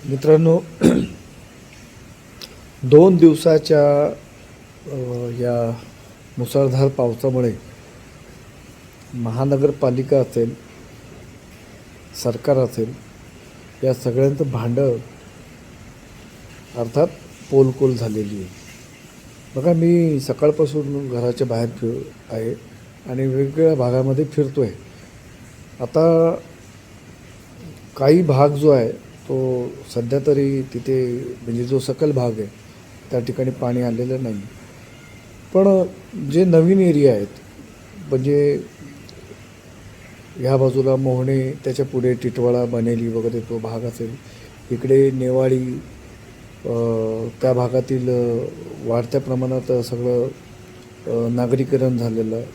मित्रांनो, 2 दिवसाच्या या मुसळधार पावसामुळे महानगरपालिका असेल, सरकार असेल, या सगळ्यांचं भांडं अर्थात पोलकोल झालेली आहे. बघा, मी सकाळपासून घराच्या बाहेर आहे आणि वेगवेगळ्या भागामध्ये फिरतो आहे. आता काही भाग जो आहे तो सध्या तरी तिथे म्हणजे जो सकल भाग आहे त्या ठिकाणी पाणी आलेलं नाही. पण जे नवीन एरिया आहेत म्हणजे ह्या बाजूला मोहणे, त्याच्या पुढे टिटवाळा, बनेली वगैरे तो भाग असेल, इकडे नेवाळी, त्या भागातील वाढत्या प्रमाणात सगळं नागरीकरण झालेलं आहे.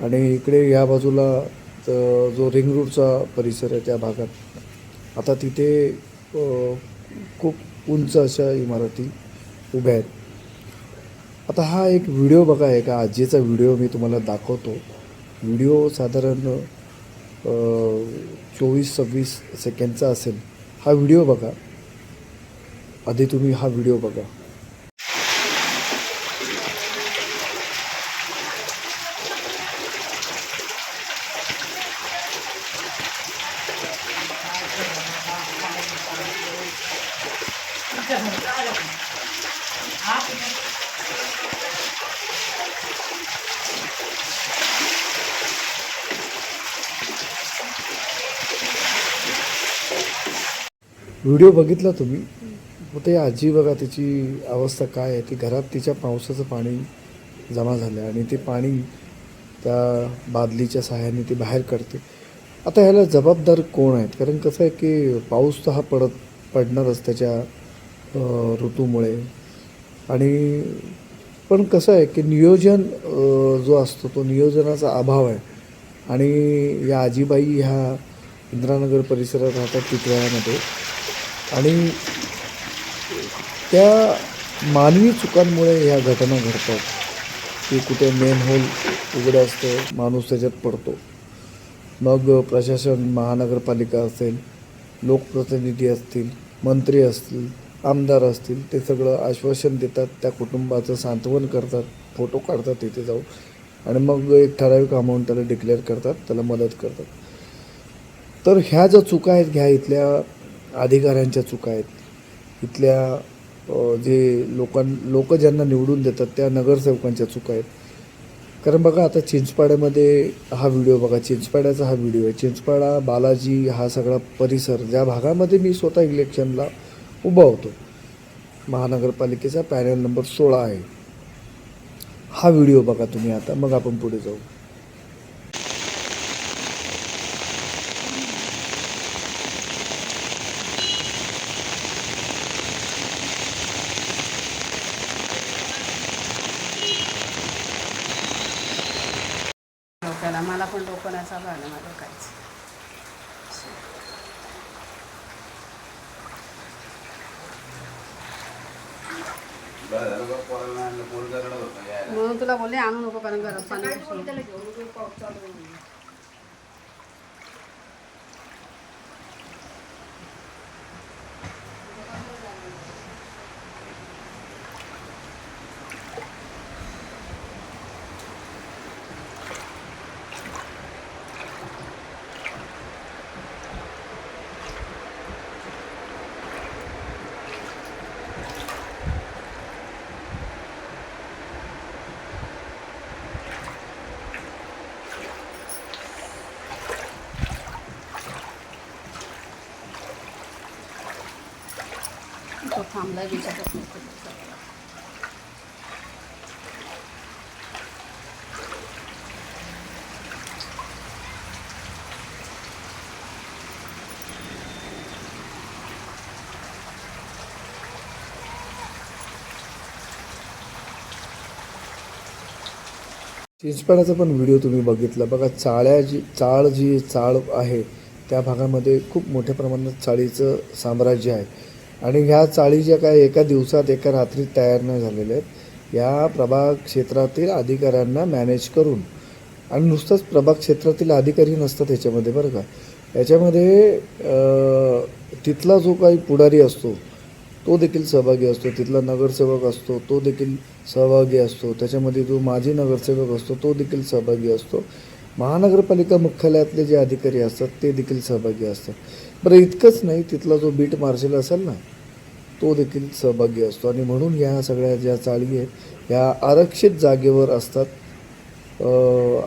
आणि इकडे या बाजूला जो रिंग रोडचा परिसर आहे त्या भागात आता तिथे खूप उंच अशा इमारती उभ्या आहेत. आता हा एक व्हिडिओ बघा, एका आजीचा व्हिडिओ मी तुम्हाला दाखवतो. व्हिडिओ साधारण 24-26 सेकंडचा असेल. हा व्हिडिओ बघा. आधी तुम्ही हा व्हिडिओ बघा. व्हिडिओ बघितला तुम्ही. ते आजी बघा, तिची अवस्था काय आहे. ती घरात तिच्या पावसाचं पाणी जमा झालं आणि ते पाणी त्या बादलीच्या सहाय्याने ती बाहेर काढते. आता ह्याला जबाबदार कोण आहेत? कारण कसं आहे की पाऊस तर हा पडणारच त्याच्या ऋतूमुळे. आणि पण कसं आहे की नियोजन जो असतो तो नियोजनाचा अभाव आहे. आणि या आजीबाई ह्या इंदिरानगर परिसरात राहतात, टिटवाळ्यामध्ये. आणि त्या मानवी चुकांमुळे ह्या घटना घडतात की कुठे मेन होल उघडं असतं, माणूस त्याच्यात पडतो. मग प्रशासन, महानगरपालिका असेल, लोकप्रतिनिधी असतील, मंत्री असतील, आमदार असतील, ते सगळं आश्वासन देतात, त्या कुटुंबाचं सांत्वन करतात, फोटो काढतात तिथे जाऊन आणि मग एक ठराविक अमाऊंट त्याला डिक्लेअर करतात, त्याला मदत करतात. तर ह्या ज्या चुका आहेत, ह्या इथल्या अधिकाऱ्यांच्या चुका आहेत. इथल्या जे लोक ज्यांना निवडून देतात त्या नगरसेवकांच्या चुका आहेत. कारण बघा, आता चिंचपाड्यामध्ये हा व्हिडिओ बघा. चिंचपाड्याचा हा व्हिडिओ आहे. चिंचपाडा, बालाजी, हा सगळा परिसर ज्या भागामध्ये मी स्वतः इलेक्शनला उभा होतो, महानगरपालिकेचा पॅनल नंबर 16 आहे. हा व्हिडिओ बघा तुम्ही. आता मग आपण पुढे जाऊ. डोक्याला मला पण डोकं नाही चाललं माझं काहीच. म्हणून तुला बोलले आणू नको, कारण घरात पाणी तो थांबलाय बिचारा. चिंचपाड्याचा पण व्हिडिओ तुम्ही बघितला बघा. चाळ आहे त्या भागामध्ये खूप मोठ्या प्रमाणात चाळीचं साम्राज्य आहे. आणि ह्या चाळी ज्या काय एका दिवसात, एका रात्रीत तयार नाही झालेल्या आहेत. या प्रभाग क्षेत्रातील अधिकाऱ्यांना मॅनेज करून, आणि नुसतंच प्रभाग क्षेत्रातील अधिकारी नसतात याच्यामध्ये बरं का, याच्यामध्ये तिथला जो काही पुढारी असतो तो देखील सहभागी असतो, तिथला नगरसेवक असतो तो देखील सहभागी असतो, त्याच्यामध्ये जो माजी नगरसेवक असतो तो देखील सहभागी असतो, महानगरपालिका मुख्यालयातले जे अधिकारी असतात ते देखील सहभागी असतात. बरं इतकंच नाही, तिथला जो बीट मार्शल असेल ना तो देखील सहभागी असतो. आणि म्हणून ह्या सगळ्या ज्या चाळी आहेत ह्या आरक्षित जागेवर असतात.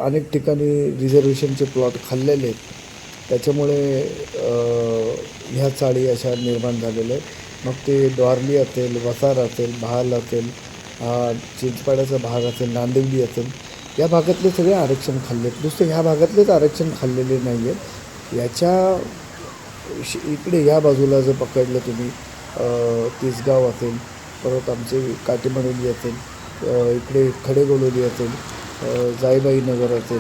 अनेक ठिकाणी रिझर्वेशनचे प्लॉट खाल्लेले आहेत, त्याच्यामुळे ह्या चाळी अशा निर्माण झालेल्या आहेत. मग ते द्वारली असेल, वसार असेल, भाल असेल, चिंचपाड्याचा भाग असेल, नांदिवली असेल, या भागातले सगळे आरक्षण खाल्ले आहेत. नुसतं ह्या भागातलेच आरक्षण खाल्लेले नाही आहेत. याच्या इकडे या बाजूला जर पकडलं तुम्ही तिसगाव असेल, परत आमचे काटेमडोली असेल, इकडे खडेगोलोली असेल, जाईबाई नगर असेल,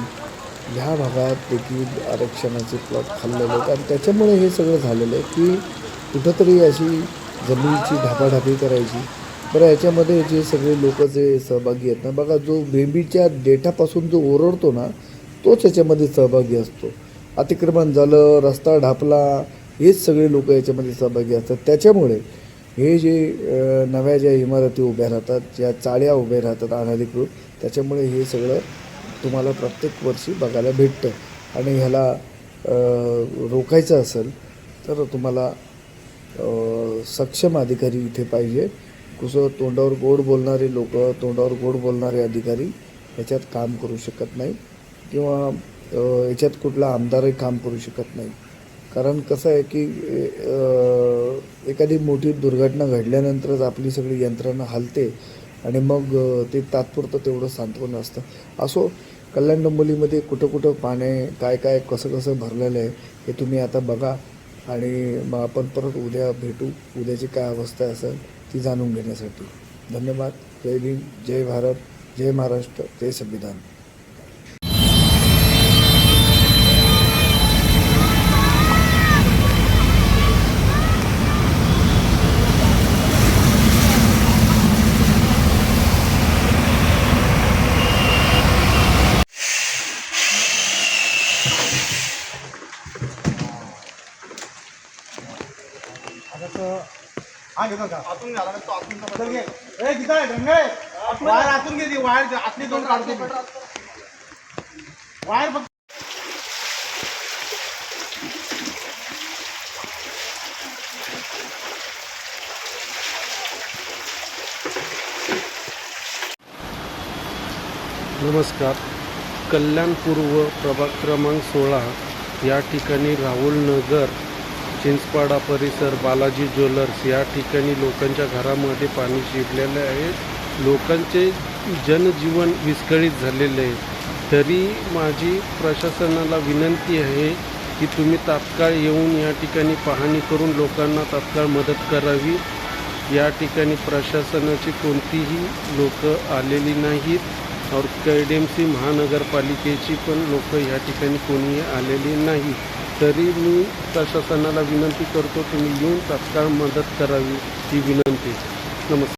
ह्या भागात देखील आरक्षणाचे प्लॉट खाल्लेले आहेत. आणि त्याच्यामुळे हे सगळं झालेलं आहे की कुठंतरी अशी जमिनीची ढापाढापी करायची. बरं याच्यामध्ये जे सगळे लोक जे सहभागी आहेत ना, बघा जो बेंबीच्या देठापासून जो ओरडतो ना तोच याच्यामध्ये सहभागी असतो. अतिक्रमण झालं, रस्ता ढापला, हेच सगळे लोक याच्यामध्ये सहभागी असतात. त्याच्यामुळे हे जे नव्या ज्या इमारती उभ्या राहतात, ज्या चाळ्या उभ्या राहतात अनधिकृत, त्याच्यामुळे हे सगळं तुम्हाला प्रत्येक वर्षी बघायला भेटतं. आणि ह्याला रोखायचं असेल तर तुम्हाला सक्षम अधिकारी इथे पाहिजे. कसं तोंडावर गोड बोलणारे लोक, तोंडावर गोड बोलणारे अधिकारी याच्यात काम करू शकत नाही, किंवा याच्यात कुठला आमदारही काम करू शकत नाही. कारण कसं आहे की एखादी मोठी दुर्घटना घडल्यानंतरच आपली सगळी यंत्रणा हलते आणि मग ते तात्पुरतं तेवढं सांत्वन असतं. असो, कल्याण डोंबिवलीमध्ये कुठं कुठं पाणी काय काय कसं कसं भरलेलं आहे हे तुम्ही आता बघा. आणि मग आपण परत उद्या भेटू, उद्याची काय अवस्था असेल ती जाणून घेण्यासाठी. धन्यवाद. जय भीम, जय भारत, जय महाराष्ट्र, जय संविधान. हा घेतो का आतून घाला तो आतून बदल घे ए किती आहे गंगे वायर आतून घे ती वायर आतली दोन काढतो वायर फक्त. नमस्कार. कल्याण पूर्व प्रभाग क्रमांक 16 या ठिकाणी राहुल नगर, चिंचपाडा परिसर, बालाजी ज्वेलर्स या ठिकाणी लोकांच्या घरामध्ये पाणी शिरलेले आहे. लोकांचे जनजीवन विस्कळीत झालेले आहे. तरी माझी प्रशासनाला विनंती आहे की तुम्ही तात्काळ येऊन या ठिकाणी पाहणी करून लोकांना तात्काळ मदत करावी. या ठिकाणी प्रशासनाची कोणतीही लोक आलेली नाहीत. और KDMC महानगरपालिकेची पण लोक या ठिकाणी कोणीही आलेली नाही. तरी मी प्रशासनाला विनंती करतो तुम्ही येऊन तात्काळ मदत करावी ही विनंती. नमस्कार.